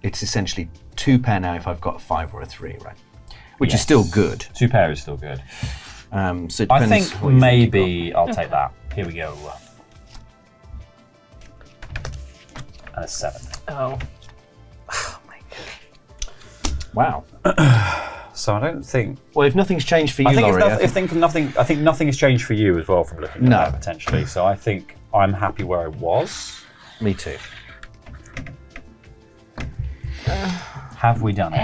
it's essentially two pair now if I've got a 5 or a 3, right? Which is still good. Two pair is still good. So it I depends think what you maybe I'll take that. Here we go. And a 7. Oh. Wow. So I don't think. Well, if nothing's changed for you, I think Laurie, I think nothing has changed for you as well from looking at No. that potentially. So I think I'm happy where I was. me too. Have we done it?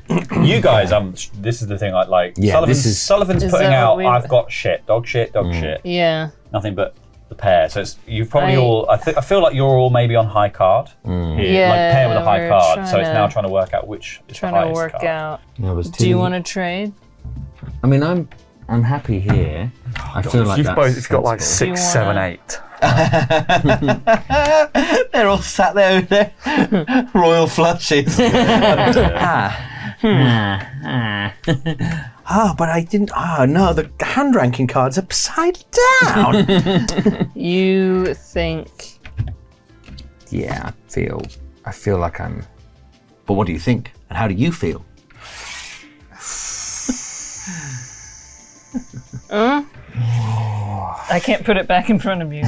Eh? You guys, this is the thing I like. Yeah, Sullivan's Is putting that out. what we've- I've got shit, dog shit, dog shit. Yeah. Nothing but the pair. So it's you've probably I- all. I feel like you're all maybe on high card. Here, Yeah, like pair with a high we're card. So trying it's to- now trying to work out which is Trying the to highest work card. out. There's Do you two- want to trade? I mean, I'm happy here. I feel like that's sensible. 6, you 7, wanna- 8. They're all sat there with their royal flushes. But I didn't. No, the hand ranking card's upside down. You think Yeah, I feel like I'm. But what do you think? And how do you feel? I can't put it back in front of you?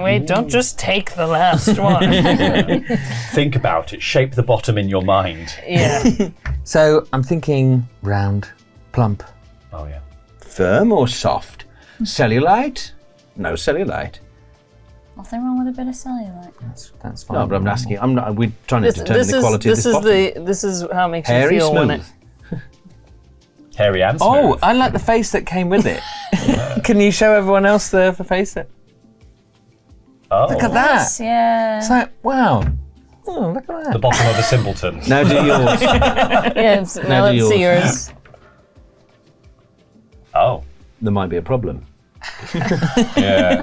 Wait, don't just take the last one. Think about it. Shape the bottom in your mind. Yeah. So I'm thinking round, plump. Oh yeah. Firm or soft? Cellulite? No cellulite. Nothing wrong with a bit of cellulite. That's fine. No, but I'm asking. I'm not. We're trying to This, determine this the is quality this of is this bottom. this is how it makes Hairy, you feel when smooth. it. Hairy and smooth. Oh, I like the face that came with it. Can you show everyone else the face that? Oh. Look at that. Yes, yeah. It's like, wow. Oh, look at The that. bottom of a simpleton. Now do yours. Yeah, now do let's see yours. yours. Oh. There might be a problem. Yeah.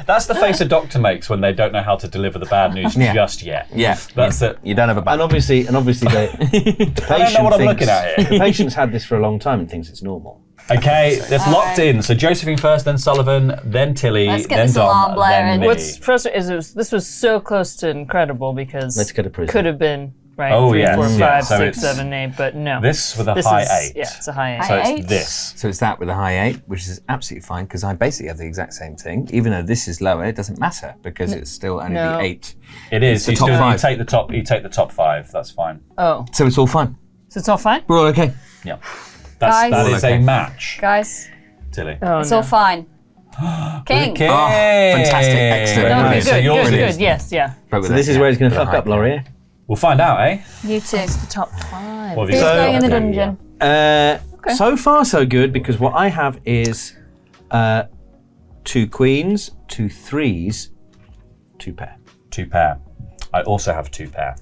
That's the face a doctor makes when they don't know how to deliver the bad news Yeah. just yet. Yeah, That's it. You don't have a And bad. obviously, the patient I don't know what I'm thinks- looking at here. The patient's had this for a long time and thinks it's normal. Okay, that's locked in. So Josephine first, then Sullivan, then Tilly, Let's get then this Dom, alarm then blaring. me. What's frustrating is this was so close to incredible because Let's get a prism. could have been right. Oh, 3, yes, 4, yeah. 5, So 6, it's 7, 8, but no. This with a This high is, 8. Yeah, it's a high 8. So it's Eight? this. So it's that with a high 8, which is absolutely fine because I basically have the exact same thing. Even though this is lower, it doesn't matter because it's still only No. the 8. It is. the You top still you 5. take the top. You take the top 5. That's fine. Oh, So it's all fine. so it's all fine. We're all okay. Yeah. Guys. That is Okay. a match, Guys, Tilly. Oh it's no. all fine. King. Okay. fantastic, excellent. Okay, Brilliant. So good, yours good, is- good. Yes, yeah. But with So this a- is where he's going to with a fuck high up, Laurie. We'll find out, eh? You too. It's the top 5. What have Who's you got? going in the Yeah. dungeon? So far, so good because what I have is 2 queens, 2 3s, 2 pair. 2 pair. I also have 2 pair.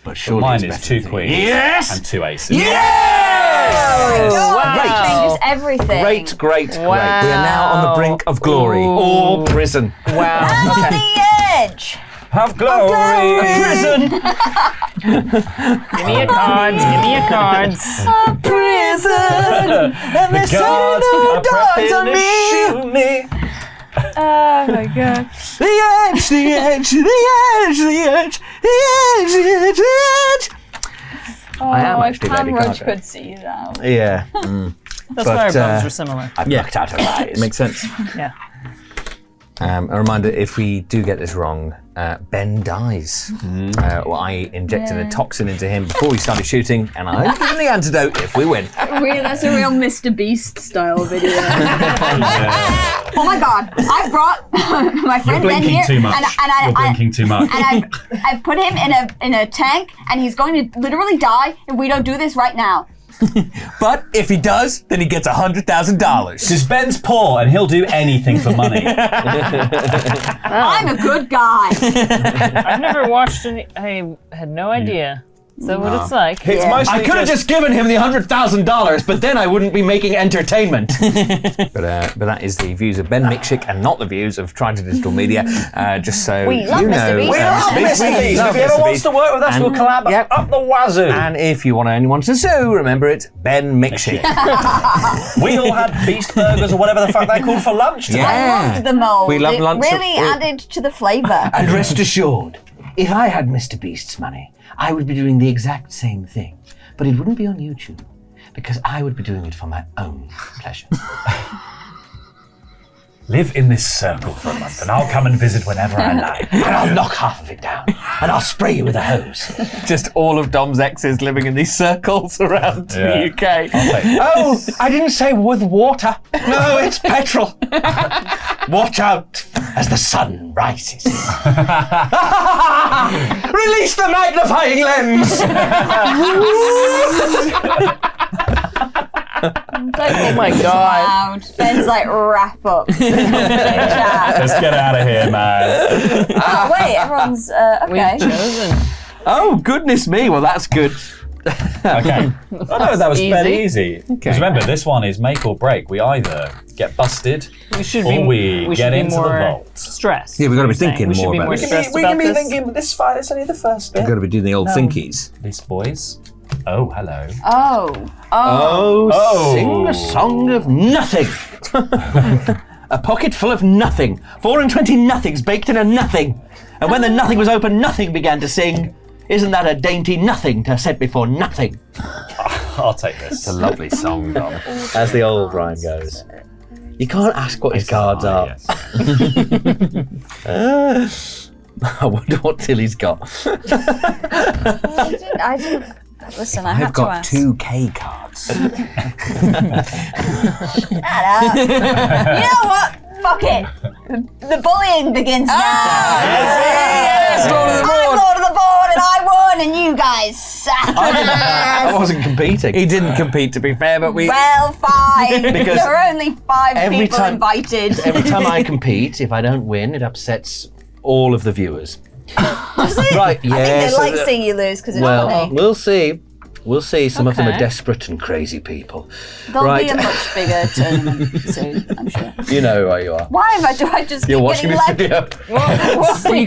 But surely Mine it's is better 2 than queens Yes! and 2 aces. Oh, Wow. that changes everything. Great, great, great. We are now on the brink of glory. Or prison. Wow. On Okay. the edge. Of glory. Prison. Give me your cards. Give me your cards. Prison. And The guards are prepping to shoot me. Oh my god. The edge, the edge, the edge, the edge, the edge, the edge, the edge. Oh, I am actually Pam Lady Roach Gaga. could see that. Yeah. That's why our bones were similar. I blacked out her eyes. Makes sense. Yeah. A reminder, if we do get this wrong, Ben dies. Well, I injected a toxin into him before we started shooting, and I give him the antidote if we win. Really, that's a real Mr. Beast style video. Oh my god! I brought my friend Ben here, too much. You're blinking too much. and I've put him in a tank, and he's going to literally die if we don't do this right now. But if he does, then he gets $100,000. Because Ben's poor and he'll do anything for money. I'm a good guy. I've never watched any. I had no idea. Is that what it's like? It's Yeah. mostly I could have just given him the $100,000, but then I wouldn't be making entertainment. But that is the views of Ben Mikshick and not the views of Trying to Digital Media. Just so We love you Mr. know, Beast. We love Mr. Beast. love If he ever Mr. wants Beast. to work with us, we'll collab up the wazoo. And if you want anyone to sue, remember it's Ben Mikshick. We all had Beast Burgers or whatever the fuck they're called for lunch today. Yeah. I loved the mold. We love it lunch. really added to the flavour. And rest assured, if I had Mr. Beast's money, I would be doing the exact same thing. But it wouldn't be on YouTube, because I would be doing it for my own pleasure. Live in this circle for a month and I'll come and visit whenever I like. And I'll knock half of it down, and I'll spray you with a hose. Just all of Dom's exes living in these circles around the UK. Oh, I didn't say with water. No, it's petrol. Watch out as the sun rises. Release the magnifying lens. Oh my God. Ben's like, wrap up. Let's get out of here, man. Oh, wait, everyone's, okay. Chosen. Oh, goodness me. Well, that's good. Okay. Oh no, that was fairly easy. Okay. Because remember, this one is make or break. We either get busted We should or be. we should get be into the more vault. stressed. Yeah, we've got to be you're saying. thinking We should more be about more this. stressed about this. this fight is only the first bit. We've got to be doing the old thinkies. These boys. Oh, hello. Oh. Oh, sing a song of nothing. A pocket full of nothing. 4 and 20 nothings baked in a nothing. And when the nothing was open, nothing began to sing. Isn't that a dainty nothing to set before nothing? I'll take this. It's a lovely song, Dom. As the old rhyme goes. You can't ask what his cards are. Yes. I wonder what Tilly's got. I didn't. Listen, I I've have to got ask. 2K cards. You know what? Fuck it. The bullying begins now. Yes, Lord of the I'm Board. Lord of the Board, and I won, and you guys suck. I wasn't competing. He didn't compete, to be fair, but we... Well, fine. Because there are only 5 every people time- invited. Every time I compete, if I don't win, it upsets all of the viewers. Does it? Right, I think yes. they like seeing you lose because it's Well, funny. we'll see. We'll see. Some of them are Okay. desperate and crazy people. There'll right. be a much bigger tournament soon, I'm sure. You know where you are. Why do I just You're keep watching getting this left? video. Well, you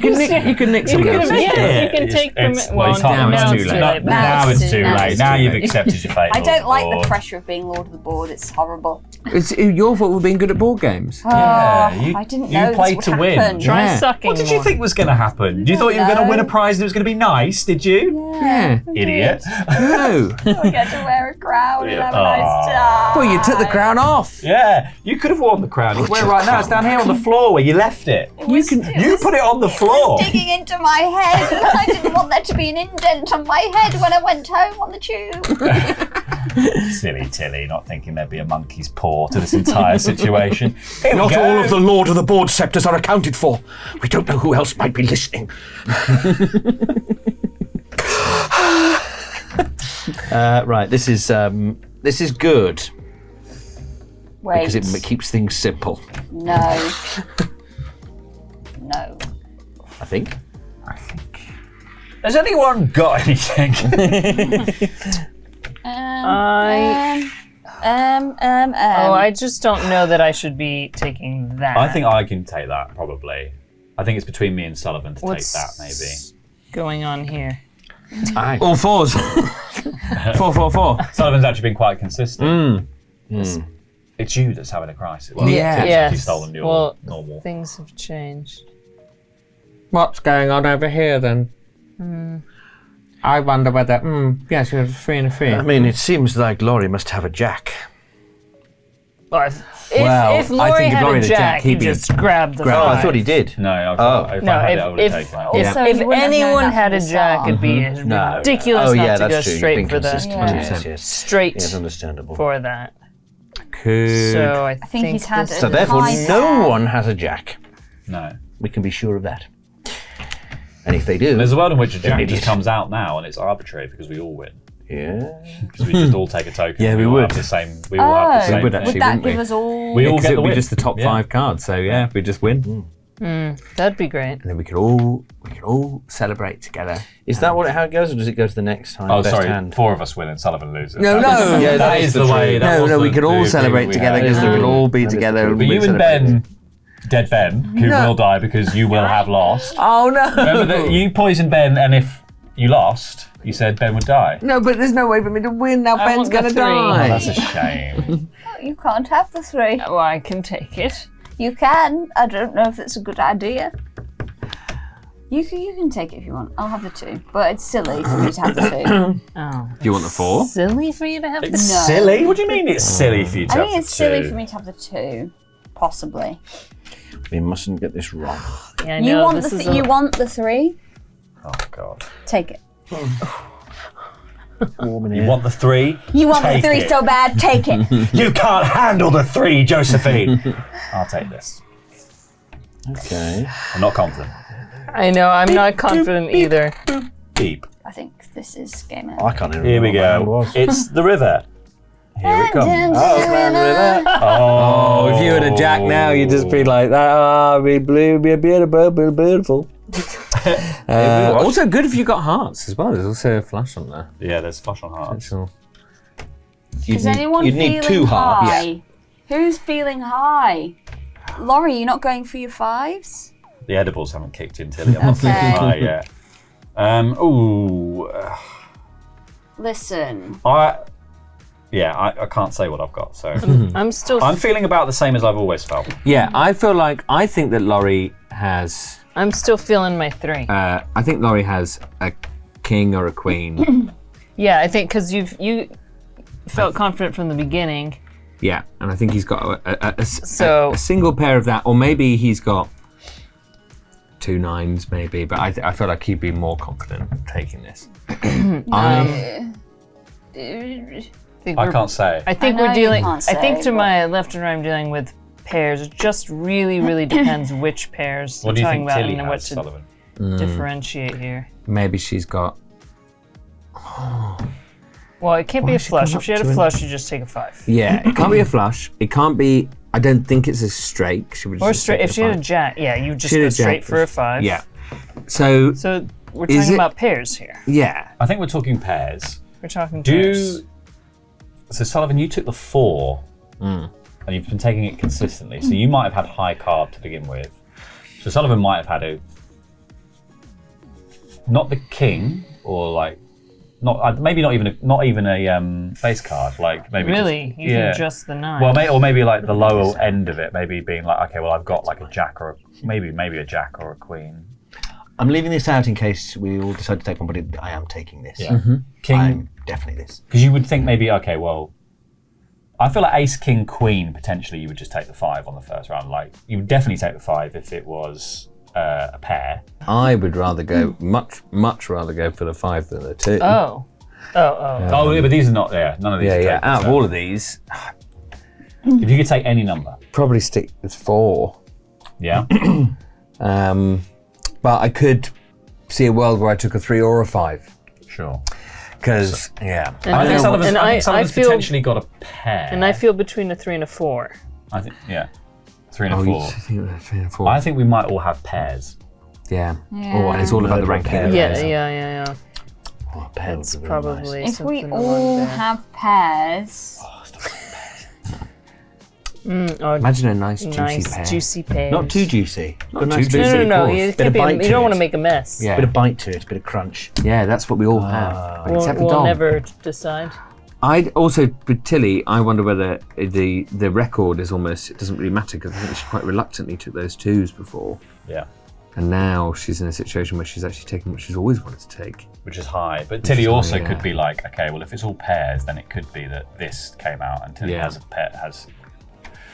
can nick some You girls. can, yes, you can It's- take it's- them. well, Well, it's not- now now it's it's too too late. late. Now it's too late. Now you've late. accepted your fate. I don't like the Lord. pressure of being Lord of the Board. It's horrible. It's your fault for being good at board games. Yeah, Oh, you, I didn't you know played this to would win. happen. Try Yeah. sucking. What did you more. think was going to happen? You thought you were going to win a prize and it was going to be nice, did you? Yeah. Idiot. No. I get to wear a crown and have a Aw. nice time. Well, you took the crown off. Yeah, you could have worn the crown. It's where right now. It's down here on the floor where you left it. You Put it on the floor. digging into my head, and I didn't want there to be an indent on my head when I went home on the tube. Silly Tilly, not thinking there'd be a monkey's paw to this entire situation. Here we Not go. all of the Lord of the Board scepters are accounted for. We don't know who else might be listening. Right, this is good Wait, because it keeps things simple. no. No. I think. Has anyone got anything? Oh, I just don't know that I should be taking that. I think I can take that probably. I think it's between me and Sullivan to What's take that, maybe. going on here? All fours. 4, 4, 4. Sullivan's actually been quite consistent. It's you that's having a crisis. Well, Yeah. Tim's Yes. actually stolen your Well, normal. things have changed. What's going on over here then? I wonder whether. Yes, you're 3 and a 3. I mean, it seems like Laurie must have a jack. Well, Well, if I Laurie think if had Laurie a had a jack, jack, he'd he'd be- just grab the Oh, I five. thought he did. No, if No, I had it, I would have if taken that. Also, if you wouldn't have known anyone that had from a the jack, start. it'd be ridiculous Oh, not yeah, to go that's true. You've straight been for the consistent. Yeah. Yes, yes. straight Yes, understandable. for that. Could. So I think he's had this it. So is- therefore, High no pair. one has a jack. No. We can be sure of that. And if they do, There's a world in which a Then jack it just is. comes out now and it's arbitrary because we all win. yeah. Because we just all take a token. Yeah, we all would. have the same. We all have the Oh. same. We would thing. actually. Would that wouldn't give we? us all? We all Because get it the would be win. just the top Yeah. 5 cards, so yeah, we just win. That'd be great. And then we could all celebrate together. Is that how it goes, or does it go to the next time? Oh, best sorry. hand? 4 of us win and Sullivan loses. No, That- no. Yeah, that is the way. That No, was no, we the- could all the agreement celebrate we together had. because we could all be That is together. true. and But we you and celebrate. Ben, dead Ben, who No. will die because you will have lost. Oh no! Remember that you poisoned Ben, and if you lost, you said Ben would die. No, but there's no way for me to win. Now I Ben's want the gonna 3. Oh, die. that's a shame. You can't have the 3. Well, I can take it. You can. I don't know if it's a good idea. You can take it if you want. I'll have the 2, but it's silly for me to have the 2. Oh. Do you want the 4? Silly for you to have It's this. No. silly. What do you mean it's silly for you to I have think the it's silly 2? for me to have the 2, possibly. We mustn't get this wrong. Yeah, I You know, want this is you want the 3? Oh God. Take it. You want the 3? You want Take the 3 it. so bad? Take it. You can't handle the 3, Josephine. I'll take this. Okay. I'm not confident. I know, I'm not confident either. Beep. I think this is game over. I can't even Here we remember what go. that was. It's the river. Here it comes. Oh, Oh, if you had a jack now, you'd just be like that. Ah, be blue, be beautiful. Also good if you got hearts as well. There's also a flash on there. Yeah, there's flush on hearts. Sure. Is anyone you'd feeling need 2 hearts. high? Who's feeling high? Laurie, you're not going for your 5s? The edibles haven't kicked in, Tilly. I'm not Okay. feeling high yet. Listen. I can't say what I've got, so I'm still I'm feeling about the same as I've always felt. Yeah, I think that Laurie has. I'm still feeling my 3. I think Laurie has a king or a queen. Yeah, I think because you felt confident from the beginning. Yeah, and I think he's got a So- single pair of that, or maybe he's got 2 9s, maybe. But I feel like he'd be more confident taking this. I can't say. I think I know we're you dealing. can't I think say, to but- my left and right, I'm dealing with pairs. It just really depends which pairs What we're do you talking think about Tilly and what has, to Sullivan? differentiate here. Maybe she's got. Well, it can't be a she flush. come If she up had a to flush, you just take a 5. Yeah, it can't be a flush. It can't be. I don't think it's a straight. She would Or just straight. take If she had a 5. jack, yeah, you just She had go a jack, straight for a 5. Yeah. So So we're Is talking it- about pairs here. yeah, I think we're talking pairs. We're talking pairs. So Sullivan, you took the 4, and you've been taking it consistently. So you might have had high card to begin with. So Sullivan might have had not the king, or like maybe not even a face card. Like maybe Really, just, you think just the 9? Well, or maybe like the lower end of it, maybe being like, okay, well, I've got like a jack or maybe a jack or a queen. I'm leaving this out in case we all decide to take one, but I am taking this. Yeah. King, I'm definitely this. because you would think maybe, okay, well, I feel like ace, king, queen, potentially you would just take the 5 on the first round. Like, you would definitely take the 5 if it was a pair. I would rather go much rather go for the 5 than the 2. Oh, Yeah, but these are not there. None of these Yeah, are yeah. taken, Out of so all of these, if you could take any number. probably stick with 4. Yeah? But I could see a world where I took a 3 or a 5. Sure. Because yeah, I think Sullivan's feel- potentially got a pair. and I feel between a 3 and a 4. I think, yeah. 3 and oh, a you 4. think it was 3 and 4. I think we might all have pairs. Yeah. Yeah. Oh, and it's all about the ranking. pair. of Yeah, those. yeah. Oh, pairs It's would be really probably If we something to all wonder. have pairs, Imagine a nice juicy pear. Juicy pear. Not too juicy. Got a too nice bit juicy. of- No. course. You, Bit can't of be, bite you to don't it. want to make a mess. Yeah. Bit of bite to it, bit of crunch. Yeah, that's what we all have. Except for We'll Dom. never decide. I'd also, with Tilly, I wonder whether the record is almost, it doesn't really matter because I think she quite reluctantly took those 2s before. Yeah. And now she's in a situation where she's actually taking what she's always wanted to take. Which is high. But Tilly also high, yeah. could be like, okay, well, if it's all pairs, then it could be that this came out and Tilly Yeah. has a pair, has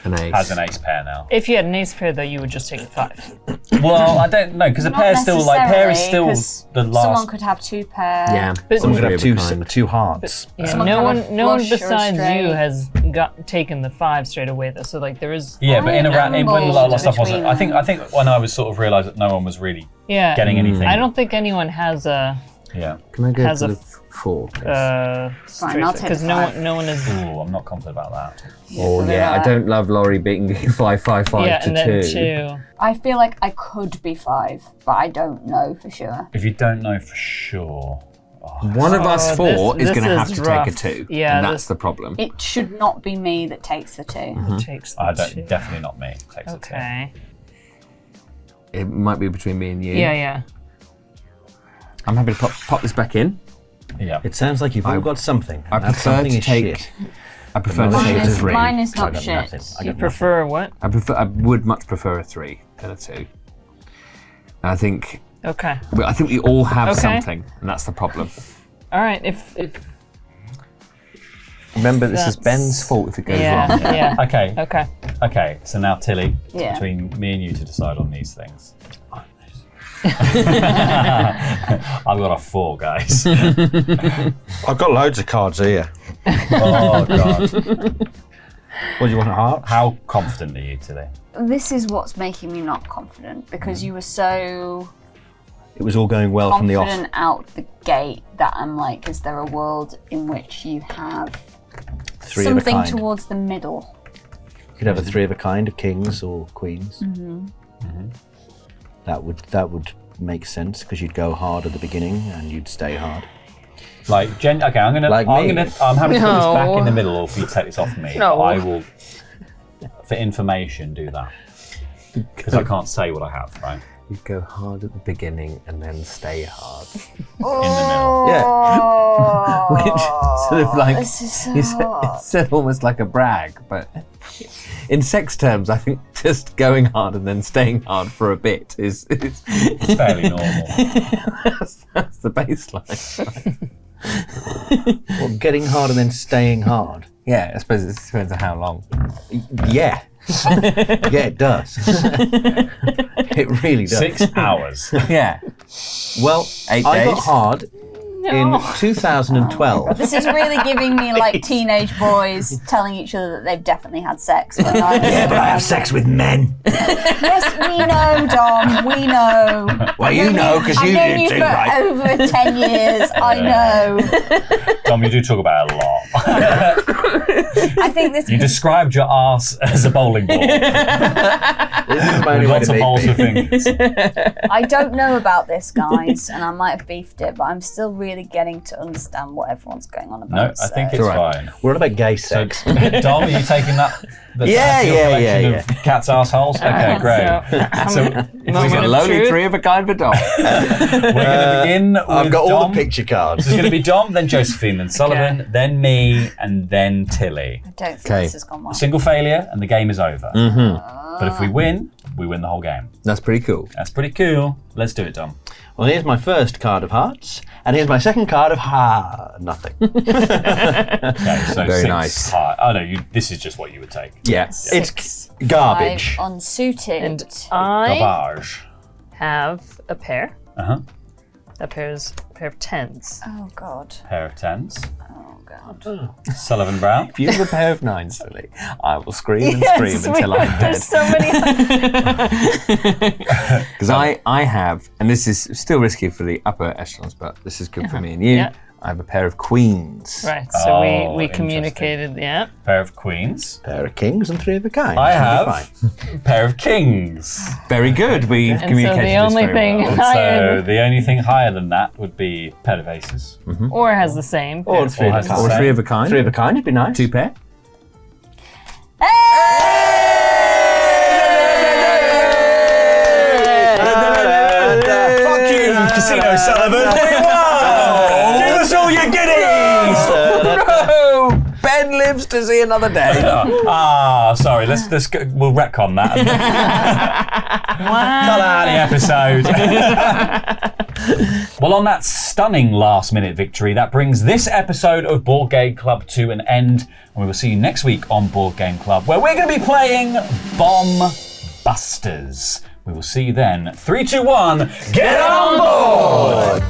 An ace. an ace pair now. If you had an ace pair, though, you would just take a 5. Well, I don't know, because a Not pair is still like, pair is still necessarily, 'cause the last. Someone could have 2 pair. Yeah. But- Someone could have Three of a kind. two hearts. Yeah, Someone no kind one, of no one flush or a besides straight. you has taken the 5 straight away, though. So like there is. Yeah, but in a round, when a lot of ambled stuff wasn't. between I think when I was sort of realised that no one was really Yeah. getting anything. I don't think anyone has a Yeah. Can I go has to a the 4? straight I'll take because the no 5. one, no one is. Ooh, I'm not confident about that. Oh yeah, I don't love Laurie beating 5-5-5 Yeah, to and then 2. 2. I feel like I could be 5, but I don't know for sure. If you don't know for sure. One of us 4 is this going to have is to rough. take a 2. Yeah, and that's this- the problem. It should not be me that takes the 2. Takes the I 2. don't, definitely not me. Takes a 2. Okay. It might be between me and you. Yeah. I'm happy to pop this back in. Yeah. It sounds like you've all got something. I and that prefer something to is take. shit. I prefer to Mine take a is- 3. Mine is I not got shit. nothing. I You got prefer what? I would much prefer a 3 than a 2. And I think Okay. we all have Okay. something, and that's the problem. All right. If Remember, this is That's- Ben's fault if it goes yeah, wrong. yeah. Okay. Okay. Okay. So now Tilly, it's Yeah. between me and you to decide on these things. I've got a 4, guys. I've got loads of cards here. Oh god. What do you want, a heart? How confident are you today? This is what's making me not confident because you were so It was all going well from the off. confident out the gate that I'm like, is there a world in which you have 3 of a something kind. towards the middle? You could have a 3 of a kind of kings or queens. That would make sense because you'd go hard at the beginning and you'd stay hard. Like, okay, I'm Like me. happy to put this back No. in the middle, or for you to take this off me. No. But I will, for information, do that because I can't say what I have, right? You go hard at the beginning and then stay hard. In the middle. Yeah. Which sort of like This is so you said almost like a brag, but in sex terms, I think just going hard and then staying hard for a bit is It's fairly normal. that's the baseline. Well, getting hard and then staying hard. Yeah, I suppose it depends on how long. Yeah. Yeah, it does. It really does. 6 hours. Yeah, Well, 8 I got days. hard in 2012. This is really giving me like teenage boys telling each other that they've definitely had sex. But Yeah, but I have sex with men. Yes, we know, Dom. We know. Well, you know, because I've you known did you too, for right? over 10 years. I know. Dom, you do talk about it a lot. I think this. You described your arse as a bowling ball with This is my only way lots to of meet balls me. with fingers. I don't know about this, guys, and I might have beefed it, but I'm still really getting to understand what everyone's going on about. No, I think it's Alright. fine. We're on about gay So, sex. Dom, are you taking that? Yeah, your yeah, collection yeah, of cats' assholes? Okay, great. So We've got a lonely 3 of a kind for Dom. we're going to begin with I've got all Dom. the picture cards. It's going to be Dom, then Josephine, then Sullivan, then me, and then Tilly. I don't think Okay. this has gone well. Single failure, and the game is over. But if we win the whole game. That's pretty cool. That's pretty cool. Let's do it, Dom. Well, here's my first card of hearts, and here's my second card of nothing. Okay, so Very 6 nice. high. Oh no, it's just what you would take. Yeah, it's garbage. 5 unsuited. And I Garbage. have a pair. Uh-huh. A pair of 10s. Oh god. Pair of 10s. Oh god. Sullivan Brown. If you have a pair of 9s, Silly, I will scream and scream until I'm dead. There's so many. Because I have, and this is still risky for the upper echelons, but this is good for me and you. Yeah. I have a pair of queens. Right, so Oh, we interesting. communicated, yeah. Pair of queens. Pair of kings and 3 of a kind. I Should be have fine. pair of kings. Very good. We've And so communicated the this only very thing well. higher So the only thing higher than that would be pair of aces. or has the same. Or 3 of a has the kind. Or same. 3 of a kind. 3 of a kind would be nice. 2 pair. Hey! Casino Sullivan. We won! Give us all your goodies! No! Ben lives to see another day. Sorry. Let's go, we'll retcon that. Cut out the episode. Well, on that stunning last-minute victory, that brings this episode of Board Game Club to an end, and we will see you next week on Board Game Club, where we're going to be playing Bomb Busters. We will see you then. 3, 2, 1, get on board!